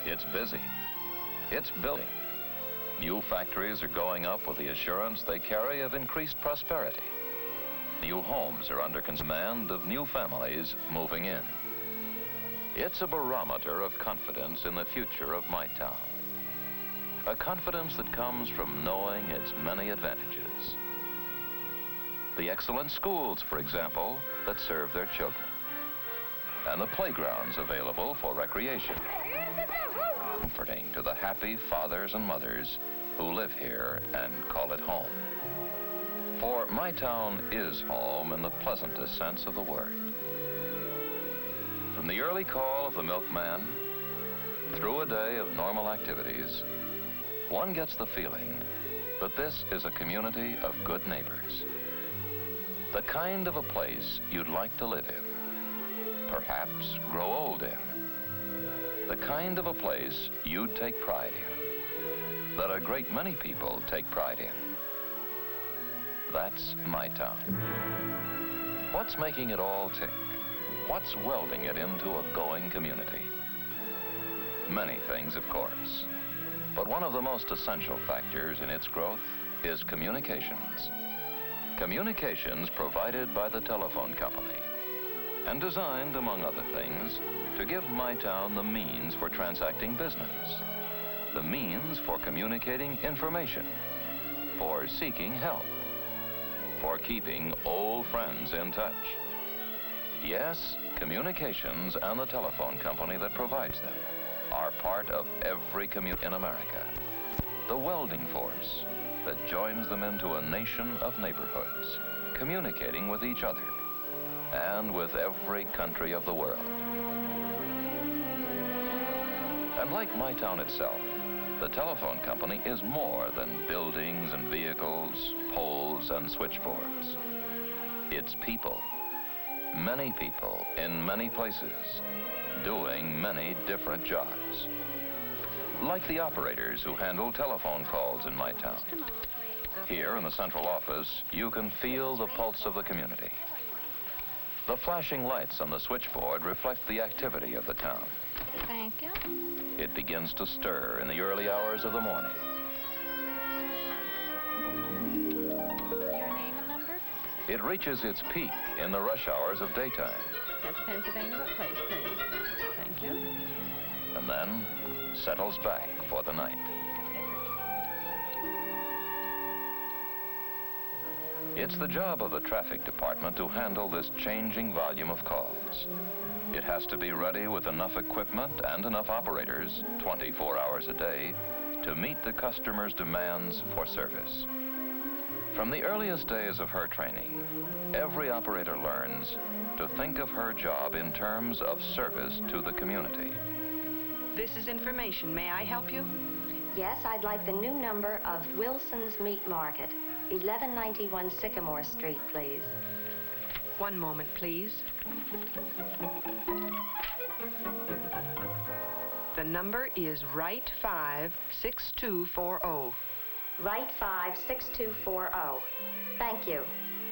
It's busy. It's building. New factories are going up with the assurance they carry of increased prosperity. New homes are under command of new families moving in. It's a barometer of confidence in the future of my town. A confidence that comes from knowing its many advantages. The excellent schools, for example, that serve their children. And the playgrounds available for recreation. Comforting to the happy fathers and mothers who live here and call it home. For my town is home in the pleasantest sense of the word. From the early call of the milkman through a day of normal activities, one gets the feeling that this is a community of good neighbors. The kind of a place you'd like to live in, perhaps grow old in. The kind of a place you'd take pride in, that a great many people take pride in. That's my town. What's making it all tick? What's welding it into a going community? Many things, of course. But one of the most essential factors in its growth is communications. Communications provided by the telephone company and designed, among other things, to give my town the means for transacting business, the means for communicating information, for seeking help, for keeping old friends in touch. Yes, communications and the telephone company that provides them are part of every community in America. The welding force that joins them into a nation of neighborhoods, communicating with each other and with every country of the world. And like my town itself, the telephone company is more than buildings and vehicles, poles and switchboards. It's people. Many people in many places, doing many different jobs. Like the operators who handle telephone calls in my town. Here in the central office, you can feel the pulse of the community. The flashing lights on the switchboard reflect the activity of the town. Thank you. It begins to stir in the early hours of the morning. Your name and number? It reaches its peak in the rush hours of daytime. That's Pennsylvania. What place, please? Thank you. And then settles back for the night. It's the job of the traffic department to handle this changing volume of calls. It has to be ready with enough equipment and enough operators 24 hours a day to meet the customer's demands for service. From the earliest days of her training, every operator learns to think of her job in terms of service to the community. This is information. May I help you? Yes, I'd like the new number of Wilson's Meat Market, 1191 Sycamore Street, please. One moment, please. The number is Right 5 6240. Right 5 6240. Thank you.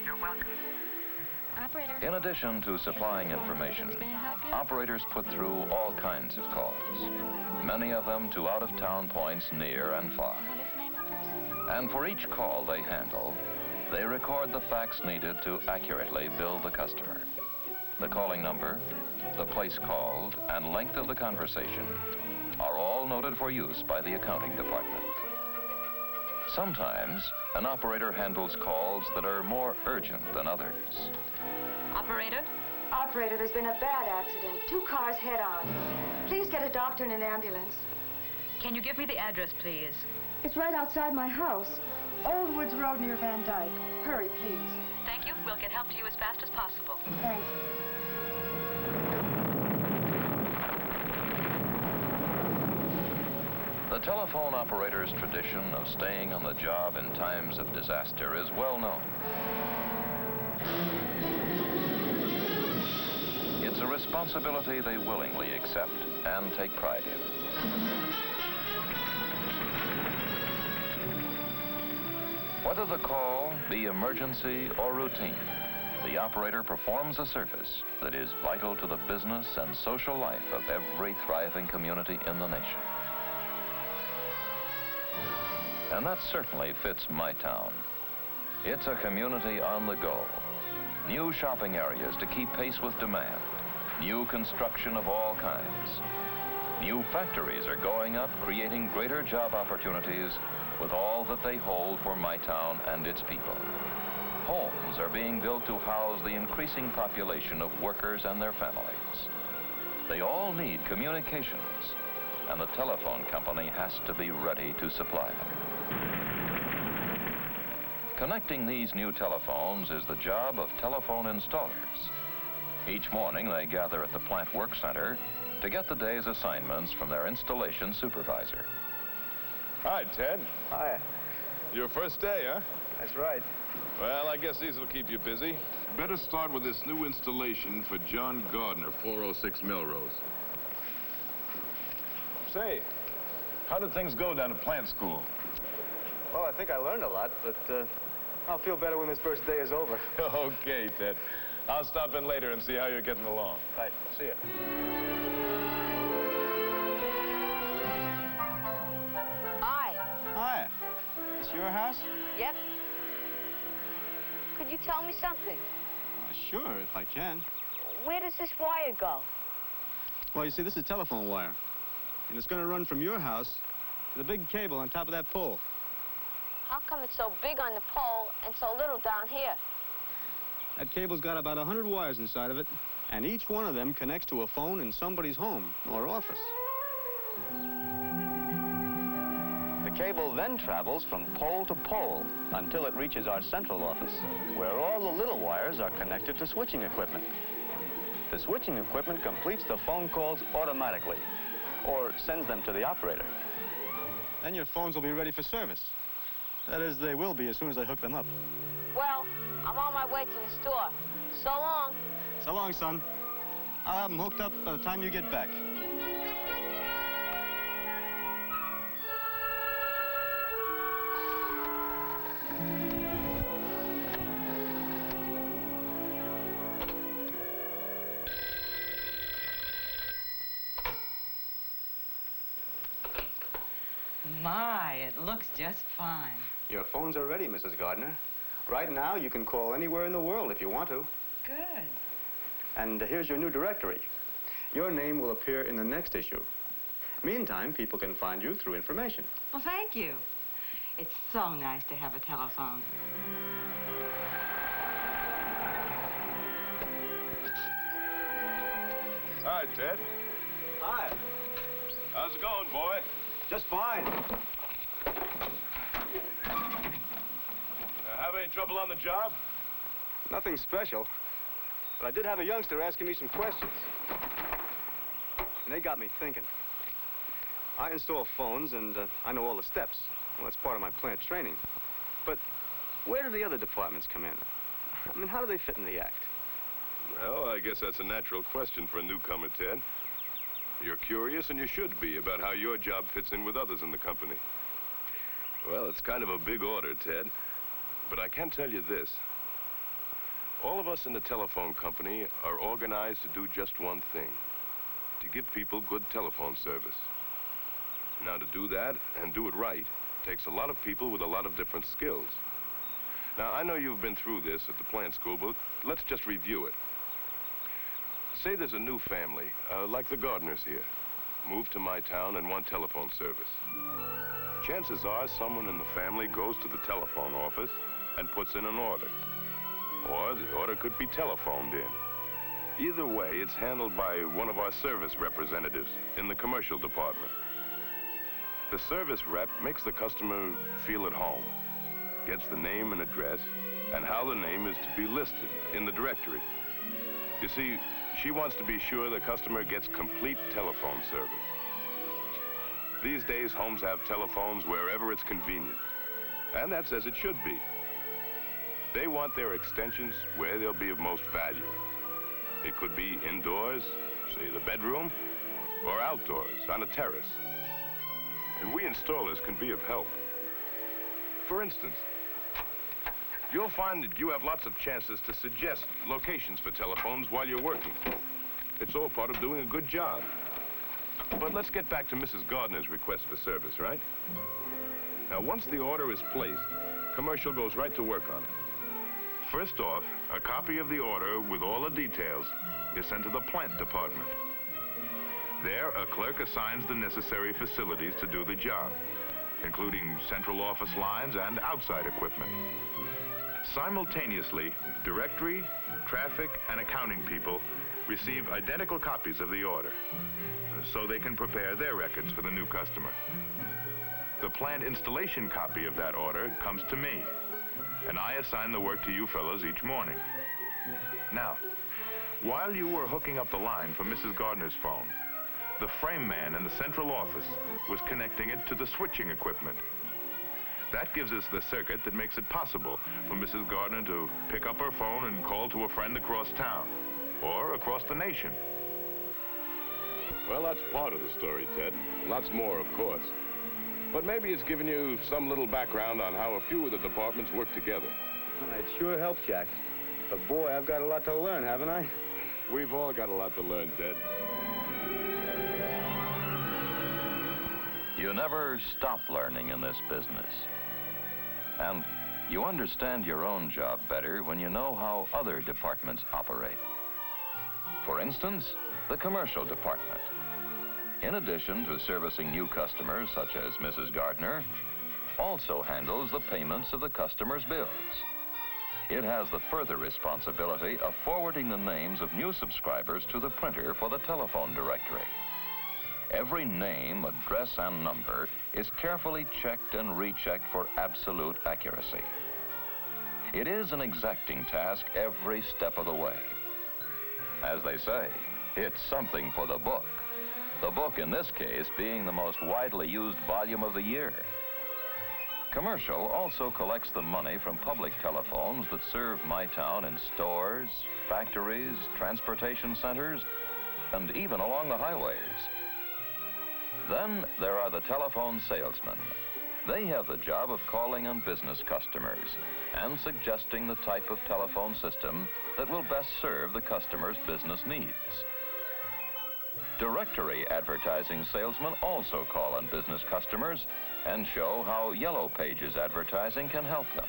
You're welcome. Operator. In addition to supplying information, May I help you? operators put through all kinds of calls, many of them to out-of-town points near and far. What is the name of the person? And for each call they handle, they record the facts needed to accurately bill the customer. The calling number, the place called, and length of the conversation are all noted for use by the accounting department. Sometimes, an operator handles calls that are more urgent than others. Operator? Operator, there's been a bad accident. 2 cars head-on. Please get a doctor and an ambulance. Can you give me the address, please? It's right outside my house. Old Woods Road near Van Dyke. Hurry, please. Thank you. We'll get help to you as fast as possible. Thank you. The telephone operator's tradition of staying on the job in times of disaster is well known. It's a responsibility they willingly accept and take pride in. Whether the call be emergency or routine, the operator performs a service that is vital to the business and social life of every thriving community in the nation. And that certainly fits my town. It's a community on the go. New shopping areas to keep pace with demand. New construction of all kinds. New factories are going up, creating greater job opportunities with all that they hold for my town and its people. Homes are being built to house the increasing population of workers and their families. They all need communications, and the telephone company has to be ready to supply them. Connecting these new telephones is the job of telephone installers. Each morning they gather at the plant work center to get the day's assignments from their installation supervisor. Hi, Ted. Hi. Your first day, huh? That's right. Well, I guess these will keep you busy. Better start with this new installation for John Gardner, 406 Melrose. Say, how did things go down at plant school? Well, I think I learned a lot, but I'll feel better when this first day is over. Okay, Ted. I'll stop in later and see how you're getting along. Right. See ya. Hi. Hi. This your house? Yep. Could you tell me something? Sure, if I can. Where does this wire go? Well, you see, this is telephone wire. And it's going to run from your house to the big cable on top of that pole. How come it's so big on the pole and so little down here? That cable's got about 100 wires inside of it, and each one of them connects to a phone in somebody's home or office. The cable then travels from pole to pole until it reaches our central office, where all the little wires are connected to switching equipment. The switching equipment completes the phone calls automatically, or sends them to the operator. Then your phones will be ready for service. That is, they will be as soon as I hook them up. Well, I'm on my way to the store. So long. So long, son. I'll have them hooked up by the time you get back. My, it looks just fine. Your phones are ready, Mrs. Gardner. Right now, you can call anywhere in the world if you want to. Good. And here's your new directory. Your name will appear in the next issue. Meantime, people can find you through information. Well, thank you. It's so nice to have a telephone. Hi, Ted. Hi. How's it going, boy? Just fine. Have any trouble on the job? Nothing special. But I did have a youngster asking me some questions. And they got me thinking. I install phones, and I know all the steps. Well, that's part of my plant training. But where do the other departments come in? I mean, how do they fit in the act? Well, I guess that's a natural question for a newcomer, Ted. You're curious, and you should be, about how your job fits in with others in the company. Well, it's kind of a big order, Ted. But I can tell you this. All of us in the telephone company are organized to do just one thing. To give people good telephone service. Now, to do that, and do it right, takes a lot of people with a lot of different skills. Now, I know you've been through this at the plant school, but let's just review it. Say there's a new family, like the Gardners here, moved to my town and want telephone service. Chances are someone in the family goes to the telephone office and puts in an order. Or the order could be telephoned in. Either way, it's handled by one of our service representatives in the commercial department. The service rep makes the customer feel at home, gets the name and address, and how the name is to be listed in the directory. You see, she wants to be sure the customer gets complete telephone service. These days, homes have telephones wherever it's convenient. And that's as it should be. They want their extensions where they'll be of most value. It could be indoors, say the bedroom, or outdoors on a terrace. And we installers can be of help. For instance, You'll find that you have lots of chances to suggest locations for telephones while you're working. It's all part of doing a good job. But let's get back to Mrs. Gardner's request for service, right? Now, once the order is placed, commercial goes right to work on it. First off, a copy of the order with all the details is sent to the plant department. There, a clerk assigns the necessary facilities to do the job, including central office lines and outside equipment. Simultaneously, directory, traffic, and accounting people receive identical copies of the order, so they can prepare their records for the new customer. The plant installation copy of that order comes to me, and I assign the work to you fellows each morning. Now, while you were hooking up the line for Mrs. Gardner's phone, the frame man in the central office was connecting it to the switching equipment. That gives us the circuit that makes it possible for Mrs. Gardner to pick up her phone and call to a friend across town, or across the nation. Well, that's part of the story, Ted. Lots more, of course. But maybe it's given you some little background on how a few of the departments work together. It sure helps, Jack. But boy, I've got a lot to learn, haven't I? We've all got a lot to learn, Ted. You never stop learning in this business. And you understand your own job better when you know how other departments operate. For instance, the commercial department. In addition to servicing new customers such as Mrs. Gardner, also handles the payments of the customer's bills. It has the further responsibility of forwarding the names of new subscribers to the printer for the telephone directory. Every name, address, and number is carefully checked and rechecked for absolute accuracy. It is an exacting task every step of the way. As they say, it's something for the book. The book, in this case, being the most widely used volume of the year. Commercial also collects the money from public telephones that serve my town in stores, factories, transportation centers, and even along the highways. Then there are the telephone salesmen. They have the job of calling on business customers and suggesting the type of telephone system that will best serve the customer's business needs. Directory advertising salesmen also call on business customers and show how Yellow Pages advertising can help them.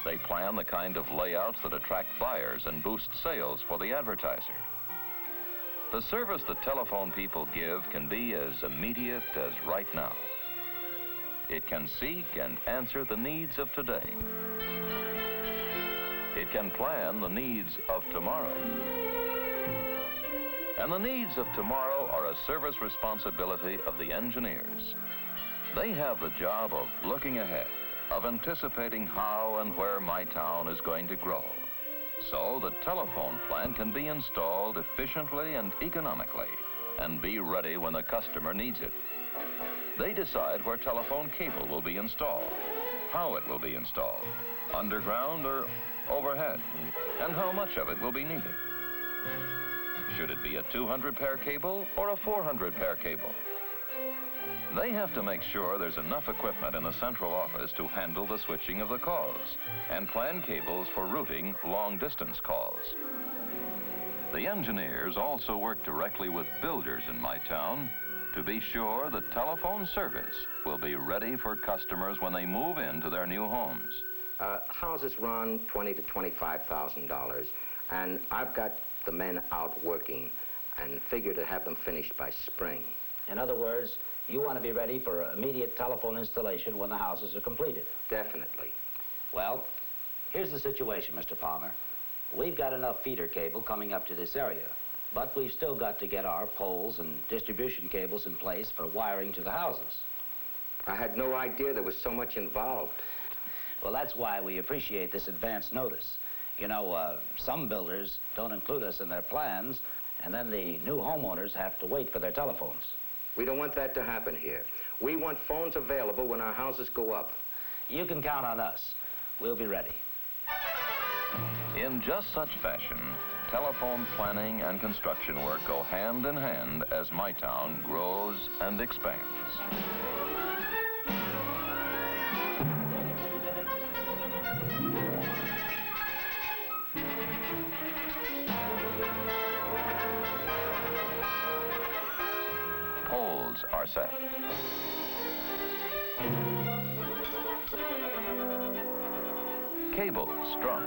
They plan the kind of layouts that attract buyers and boost sales for the advertiser. The service the telephone people give can be as immediate as right now. It can seek and answer the needs of today. It can plan the needs of tomorrow. And the needs of tomorrow are a service responsibility of the engineers. They have the job of looking ahead, of anticipating how and where my town is going to grow, so the telephone plant can be installed efficiently and economically and be ready when the customer needs it. They decide where telephone cable will be installed, how it will be installed, underground or overhead, and how much of it will be needed. Should it be a 200-pair cable or a 400-pair cable? They have to make sure there's enough equipment in the central office to handle the switching of the calls and plan cables for routing long-distance calls. The engineers also work directly with builders in my town to be sure the telephone service will be ready for customers when they move into their new homes. Houses run $20,000 to $25,000, and I've got the men out working and figure to have them finished by spring. In other words, you want to be ready for immediate telephone installation when the houses are completed. Definitely. Well, here's the situation, Mr. Palmer. We've got enough feeder cable coming up to this area, but we've still got to get our poles and distribution cables in place for wiring to the houses. I had no idea there was so much involved. Well, that's why we appreciate this advance notice. You know, some builders don't include us in their plans, and then the new homeowners have to wait for their telephones. We don't want that to happen here. We want phones available when our houses go up. You can count on us. We'll be ready. In just such fashion, telephone planning and construction work go hand in hand as my town grows and expands. tables are set. Cables strung.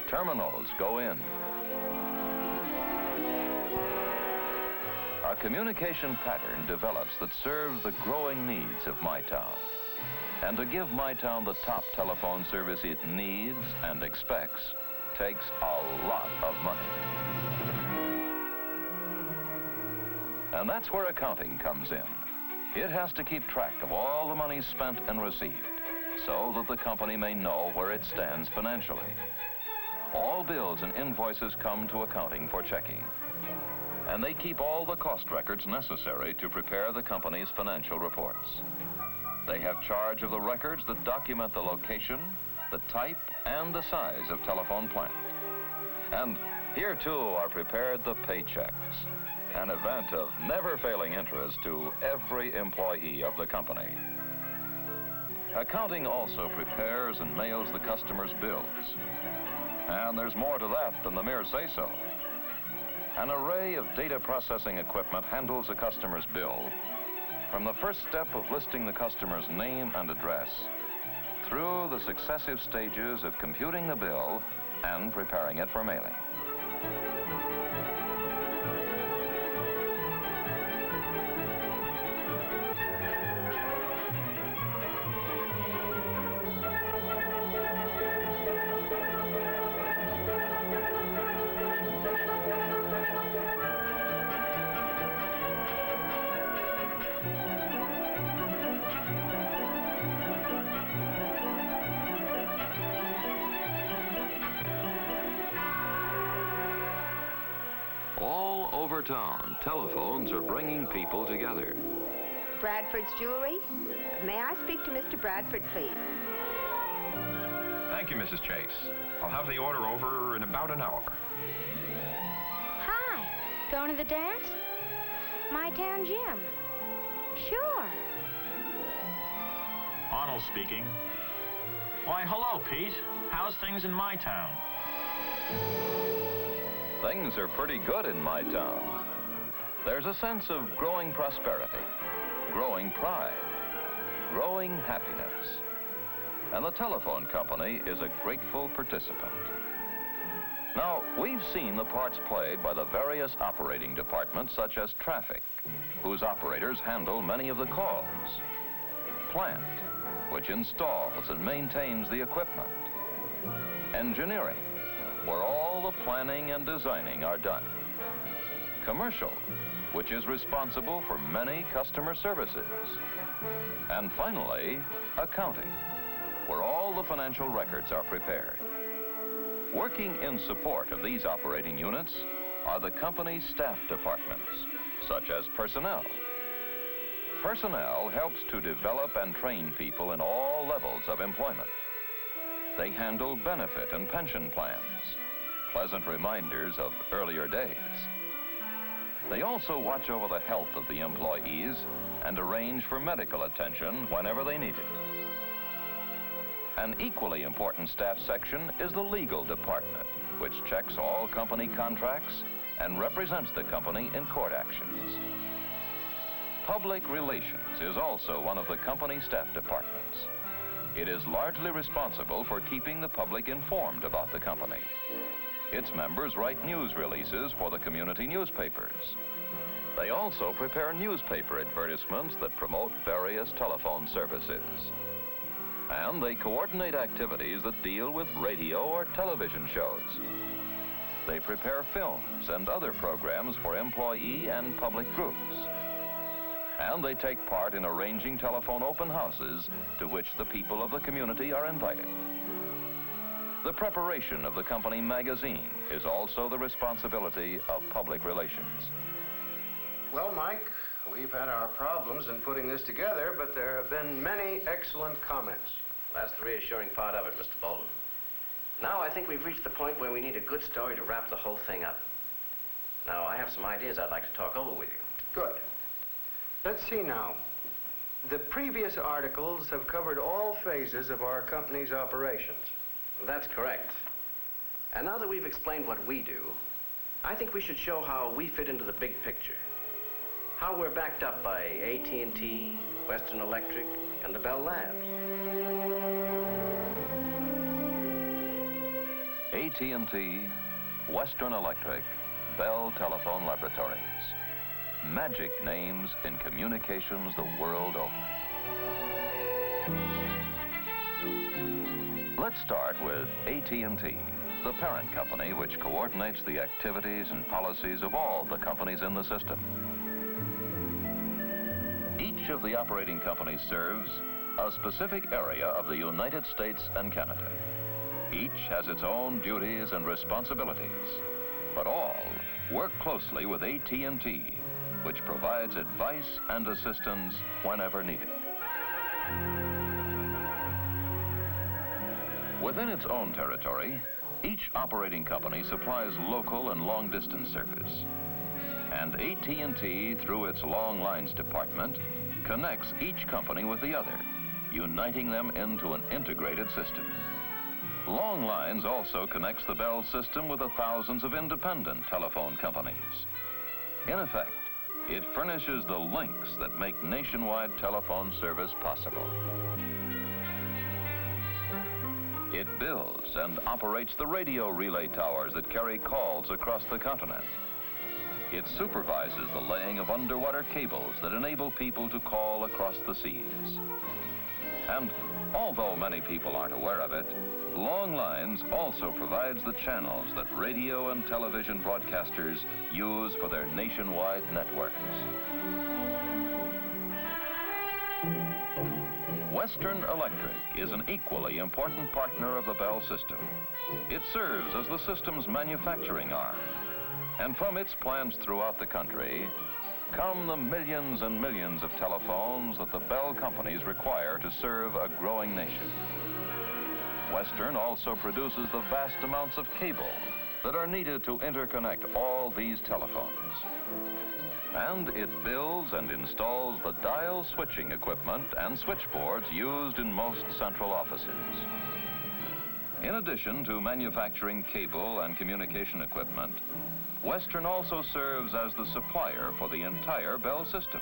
Terminals go in. A communication pattern develops that serves the growing needs of my town. And to give my town the top telephone service it needs and expects takes a lot of money. And that's where accounting comes in. It has to keep track of all the money spent and received so that the company may know where it stands financially. All bills and invoices come to accounting for checking. And they keep all the cost records necessary to prepare the company's financial reports. They have charge of the records that document the location, the type, and the size of telephone plant. And here, too, are prepared the paychecks, an event of never-failing interest to every employee of the company. Accounting also prepares and mails the customer's bills. And there's more to that than the mere say-so. An array of data processing equipment handles a customer's bill from the first step of listing the customer's name and address through the successive stages of computing the bill and preparing it for mailing. All over town, telephones are bringing people together. Bradford's Jewelry? May I speak to Mr. Bradford, please? Thank you, Mrs. Chase. I'll have the order over in about an hour. Hi. Going to the dance? My town gym. Sure. Arnold speaking. Why, hello, Pete. How's things in my town? Things are pretty good in my town. There's a sense of growing prosperity, growing pride, growing happiness. And the telephone company is a grateful participant. Now, we've seen the parts played by the various operating departments, such as traffic, whose operators handle many of the calls. Plant, which installs and maintains the equipment. Engineering, where all the planning and designing are done. Commercial, which is responsible for many customer services. And finally, accounting, where all the financial records are prepared. Working in support of these operating units are the company's staff departments, such as personnel. Personnel helps to develop and train people in all levels of employment. They handle benefit and pension plans, pleasant reminders of earlier days. They also watch over the health of the employees and arrange for medical attention whenever they need it. An equally important staff section is the legal department, which checks all company contracts and represents the company in court actions. Public relations is also one of the company staff departments. It is largely responsible for keeping the public informed about the company. Its members write news releases for the community newspapers. They also prepare newspaper advertisements that promote various telephone services. And they coordinate activities that deal with radio or television shows. They prepare films and other programs for employee and public groups. And they take part in arranging telephone open houses to which the people of the community are invited. The preparation of the company magazine is also the responsibility of public relations. Well, Mike, we've had our problems in putting this together, but there have been many excellent comments. That's the reassuring part of it, Mr. Bolton. Now I think we've reached the point where we need a good story to wrap the whole thing up. Now, I have some ideas I'd like to talk over with you. Good. Let's see now. The previous articles have covered all phases of our company's operations. That's correct. And now that we've explained what we do, I think we should show how we fit into the big picture. How we're backed up by AT&T, Western Electric, and the Bell Labs. AT&T, Western Electric, Bell Telephone Laboratories. Magic names in communications the world over. Let's start with AT&T, the parent company which coordinates the activities and policies of all the companies in the system. Each of the operating companies serves a specific area of the United States and Canada. Each has its own duties and responsibilities, but all work closely with AT&T, which provides advice and assistance whenever needed. Within its own territory, each operating company supplies local and long-distance service. And AT&T, through its Long Lines department, connects each company with the other, uniting them into an integrated system. Long Lines also connects the Bell system with the thousands of independent telephone companies. In effect, it furnishes the links that make nationwide telephone service possible. It builds and operates the radio relay towers that carry calls across the continent. It supervises the laying of underwater cables that enable people to call across the seas. And although many people aren't aware of it, Long Lines also provides the channels that radio and television broadcasters use for their nationwide networks. Western Electric is an equally important partner of the Bell system. It serves as the system's manufacturing arm. And from its plants throughout the country come the millions and millions of telephones that the Bell companies require to serve a growing nation. Western also produces the vast amounts of cable that are needed to interconnect all these telephones. And it builds and installs the dial switching equipment and switchboards used in most central offices. In addition to manufacturing cable and communication equipment, Western also serves as the supplier for the entire Bell system.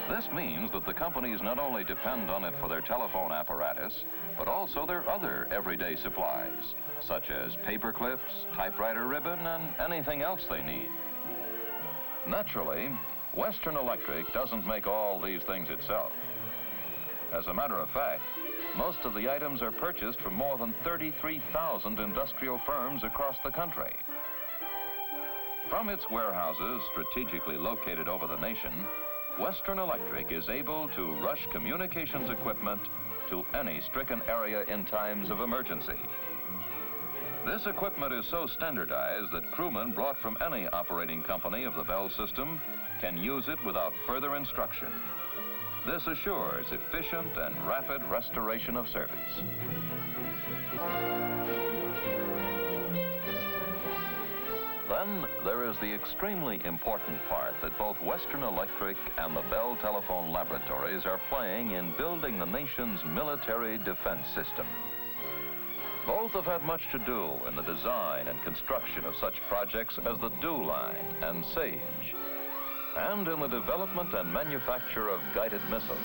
This means that the companies not only depend on it for their telephone apparatus, but also their other everyday supplies, such as paper clips, typewriter ribbon, and anything else they need. Naturally, Western Electric doesn't make all these things itself. As a matter of fact, most of the items are purchased from more than 33,000 industrial firms across the country. From its warehouses strategically located over the nation, Western Electric is able to rush communications equipment to any stricken area in times of emergency. This equipment is so standardized that crewmen brought from any operating company of the Bell system can use it without further instruction. This assures efficient and rapid restoration of service. Then there is the extremely important part that both Western Electric and the Bell Telephone Laboratories are playing in building the nation's military defense system. Both have had much to do in the design and construction of such projects as the DEW Line and SAGE, and in the development and manufacture of guided missiles.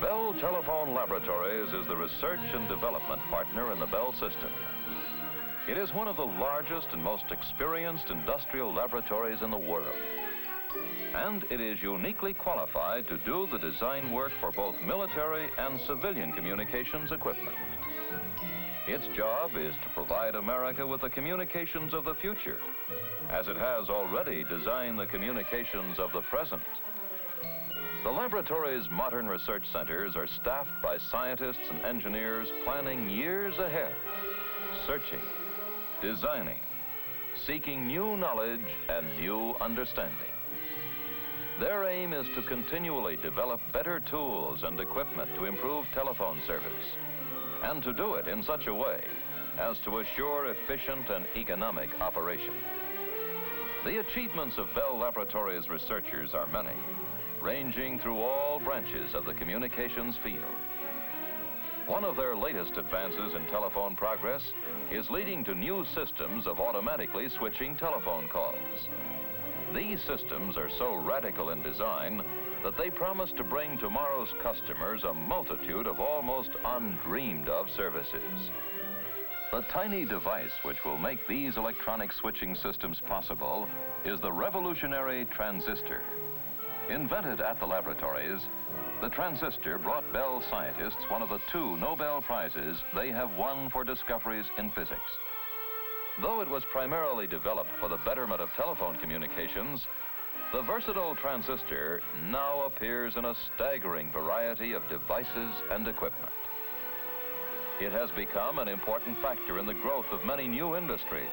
Bell Telephone Laboratories is the research and development partner in the Bell system. It is one of the largest and most experienced industrial laboratories in the world. And it is uniquely qualified to do the design work for both military and civilian communications equipment. Its job is to provide America with the communications of the future, as it has already designed the communications of the present. The laboratory's modern research centers are staffed by scientists and engineers planning years ahead, searching, designing, seeking new knowledge and new understanding. Their aim is to continually develop better tools and equipment to improve telephone service, and to do it in such a way as to assure efficient and economic operation. The achievements of Bell Laboratories researchers are many, ranging through all branches of the communications field. One of their latest advances in telephone progress is leading to new systems of automatically switching telephone calls. These systems are so radical in design that they promise to bring tomorrow's customers a multitude of almost undreamed of services. The tiny device which will make these electronic switching systems possible is the revolutionary transistor. Invented at the laboratories, the transistor brought Bell scientists one of the 2 Nobel Prizes they have won for discoveries in physics. Though it was primarily developed for the betterment of telephone communications, the versatile transistor now appears in a staggering variety of devices and equipment. It has become an important factor in the growth of many new industries,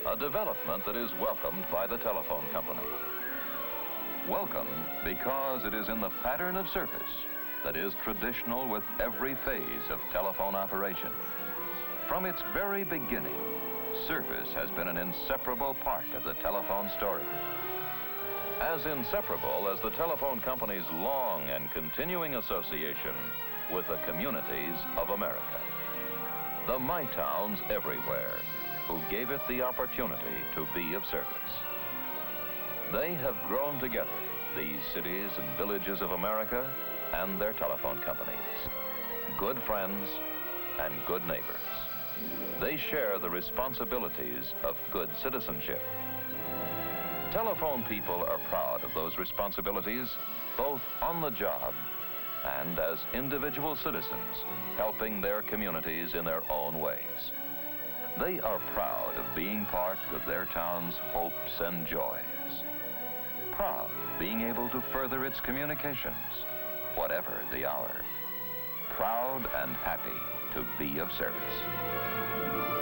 a development that is welcomed by the telephone company. Welcomed because it is in the pattern of service that is traditional with every phase of telephone operation. From its very beginning, service has been an inseparable part of the telephone story. As inseparable as the telephone company's long and continuing association with the communities of America. The My Towns everywhere who gave it the opportunity to be of service. They have grown together, these cities and villages of America and their telephone companies. Good friends and good neighbors. They share the responsibilities of good citizenship. Telephone people are proud of those responsibilities, both on the job and as individual citizens, helping their communities in their own ways. They are proud of being part of their town's hopes and joys. Proud of being able to further its communications, whatever the hour. Proud and happy to be of service.